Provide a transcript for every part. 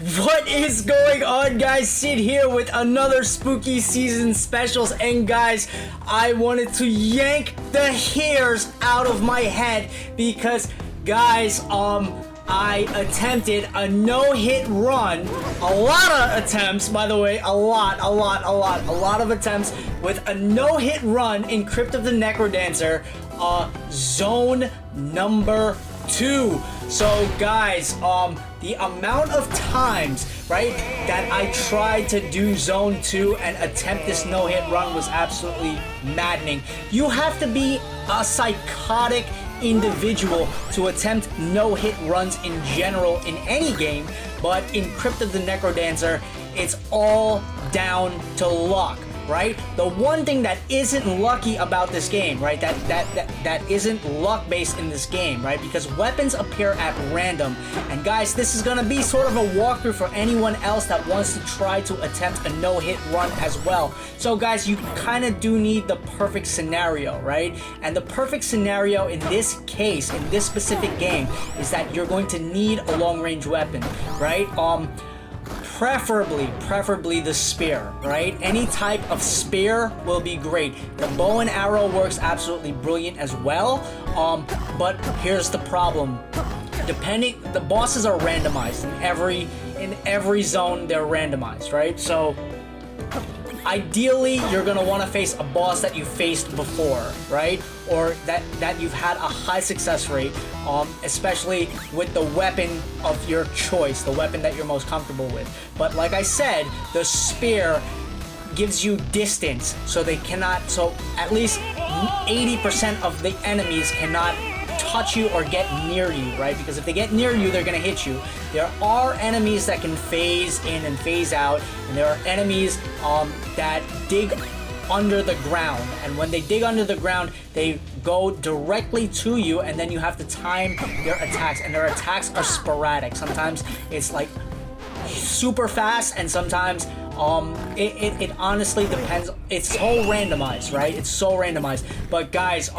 What is going on, guys? Sid here with another spooky season specials, and guys, I wanted to yank the hairs out of my head because, guys, I attempted a no-hit run, a lot of attempts, by the way, a lot of attempts with a no-hit run in Crypt of the NecroDancer, zone number 2. So guys, the amount of times, right, that I tried to do zone 2 and attempt this no-hit run was absolutely maddening. You have to be a psychotic individual to attempt no-hit runs in general in any game, but in Crypt of the NecroDancer, it's all down to luck. Right? The one thing that isn't lucky about this game, right? That isn't luck based in this game, right? Because weapons appear at random. And guys, this is gonna be sort of a walkthrough for anyone else that wants to try to attempt a no-hit run as well. So guys, you kind of do need the perfect scenario, right? And the perfect scenario in this case, in this specific game, is that you're going to need a long-range weapon, right? Preferably the spear, right? Any type of spear will be great. The bow and arrow works absolutely brilliant as well. But here's the problem. The bosses are randomized in every zone. They're randomized, right? So ideally, you're gonna want to face a boss that you faced before, right? Or that you've had a high success rate, especially with the weapon of your choice, the weapon that you're most comfortable with. But like I said, the spear gives you distance, so at least 80% of the enemies cannot touch you or get near you, right? Because if they get near you, they're gonna hit you. There are enemies that can phase in and phase out, and there are enemies that dig under the ground, and when they dig under the ground, they go directly to you, and then you have to time their attacks, and their attacks are sporadic. Sometimes it's like super fast, and sometimes it honestly depends. It's so randomized, right? It's so randomized. But guys,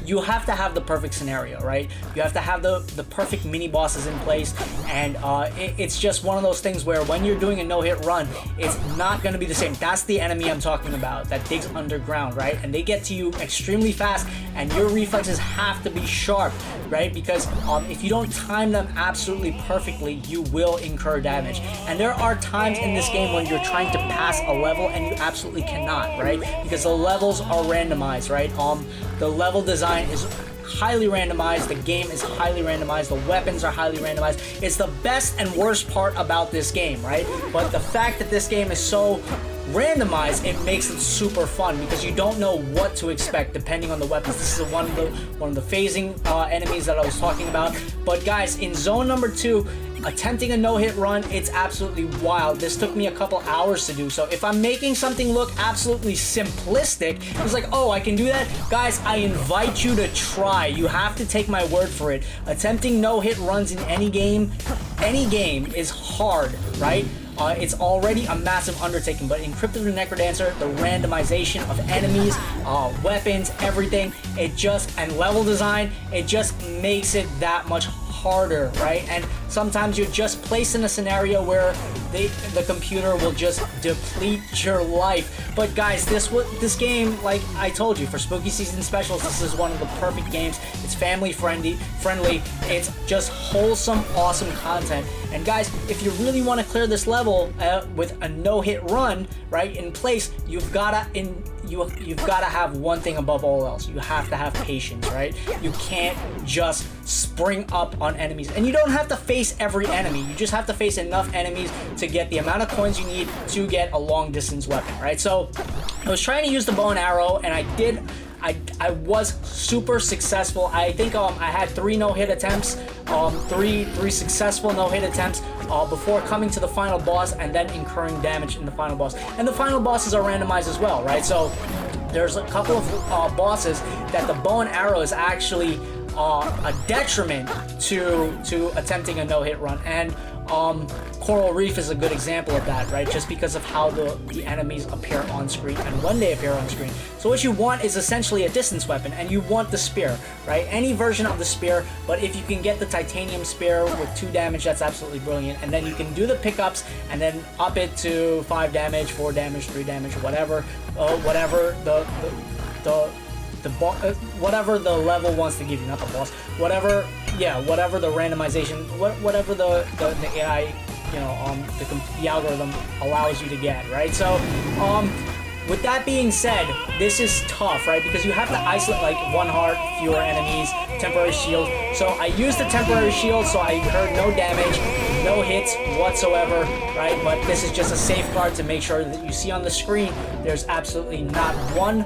you have to have the perfect scenario, right? You have to have the perfect mini bosses in place, and it's just one of those things where when you're doing a no-hit run, it's not gonna be the same. That's the enemy I'm talking about, that digs underground, right? And they get to you extremely fast, and your reflexes have to be sharp, right? Because if you don't time them absolutely perfectly, you will incur damage. And there are times in this game when you're trying to pass a level and you absolutely cannot, right? Because the levels are randomized, right? The level design is highly randomized, the game is highly randomized, the weapons are highly randomized. It's the best and worst part about this game, right? But the fact that this game is so randomized, it makes it super fun because you don't know what to expect depending on the weapons. This is one of the phasing enemies that I was talking about. But guys, in zone number 2, attempting a no-hit run, it's absolutely wild. This took me a couple hours to do. So if I'm making something look absolutely simplistic, it's like, oh, I can do that. Guys, I invite you to try. You have to take my word for it. Attempting no-hit runs in any game is hard, right? It's already a massive undertaking, but in Crypt of the NecroDancer, the randomization of enemies, weapons, everything, and level design, it just makes it that much harder, right? And sometimes you're just placed in a scenario where the computer will just deplete your life. But guys, this game, like I told you, for spooky season specials, this is one of the perfect games. It's family friendly. It's just wholesome, awesome content. And guys, if you really want to clear this level with a no-hit run, right, in place, you've gotta have one thing above all else. You have to have patience, right? You can't just spring up on enemies, and you don't have to face every enemy. You just have to face enough enemies to get the amount of coins you need to get a long distance weapon, right? So I was trying to use the bow and arrow, and I was super successful. I think I had 3 no-hit attempts, three successful no-hit attempts before coming to the final boss and then incurring damage in the final boss. And the final bosses are randomized as well, right? So there's a couple of bosses that the bow and arrow is actually a detriment to attempting a no-hit run. And Coral Reef is a good example of that, right? Just because of how the enemies appear on screen and when they appear on screen. So what you want is essentially a distance weapon, and you want the spear, right? Any version of the spear, but if you can get the titanium spear with 2 damage, that's absolutely brilliant. And then you can do the pickups and then up it to 5 damage, 4 damage, 3 damage, whatever, whatever whatever the level wants to give you, not the boss, whatever, yeah, whatever the randomization, whatever the AI, you know, the algorithm allows you to get, right? So, with that being said, this is tough, right? Because you have to isolate like 1 heart, fewer enemies, temporary shield. So I used the temporary shield, so I incurred no damage, no hits whatsoever, right? But this is just a safeguard to make sure that you see on the screen there's absolutely not 1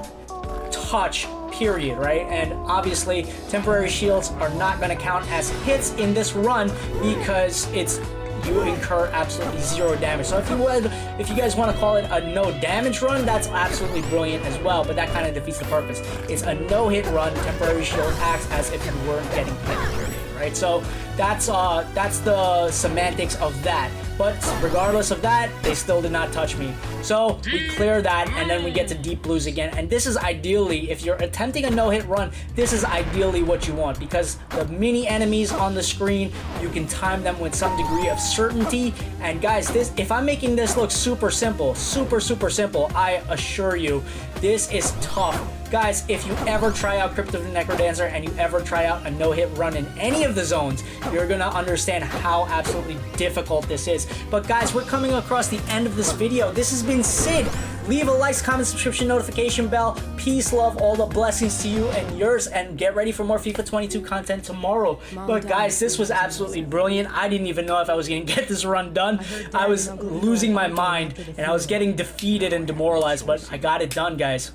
touch, period, right? And obviously temporary shields are not going to count as hits in this run because you incur absolutely 0 damage. So if you guys want to call it a no damage run, that's absolutely brilliant as well, but that kind of defeats the purpose. It's a no hit run. Temporary shield acts as if you weren't getting hit, right? So that's the semantics of that. But regardless of that, they still did not touch me. So we clear that, and then we get to deep blues again. And this is ideally, if you're attempting a no-hit run, this is ideally what you want, because the mini enemies on the screen, you can time them with some degree of certainty. And guys, if I'm making this look super simple, super simple, I assure you, this is tough. Guys, if you ever try out Crypt of the NecroDancer and you ever try out a no-hit run in any of the zones, you're gonna understand how absolutely difficult this is. But guys, we're coming across the end of this video. This has been Sid. Leave a like, comment, subscription, notification bell. Peace, love, all the blessings to you and yours, and get ready for more FIFA 22 content tomorrow. But guys, this was absolutely brilliant. I didn't even know if I was gonna get this run done. I was losing my mind and I was getting defeated and demoralized, but I got it done, guys.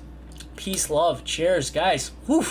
Peace, love, cheers, guys. Whew.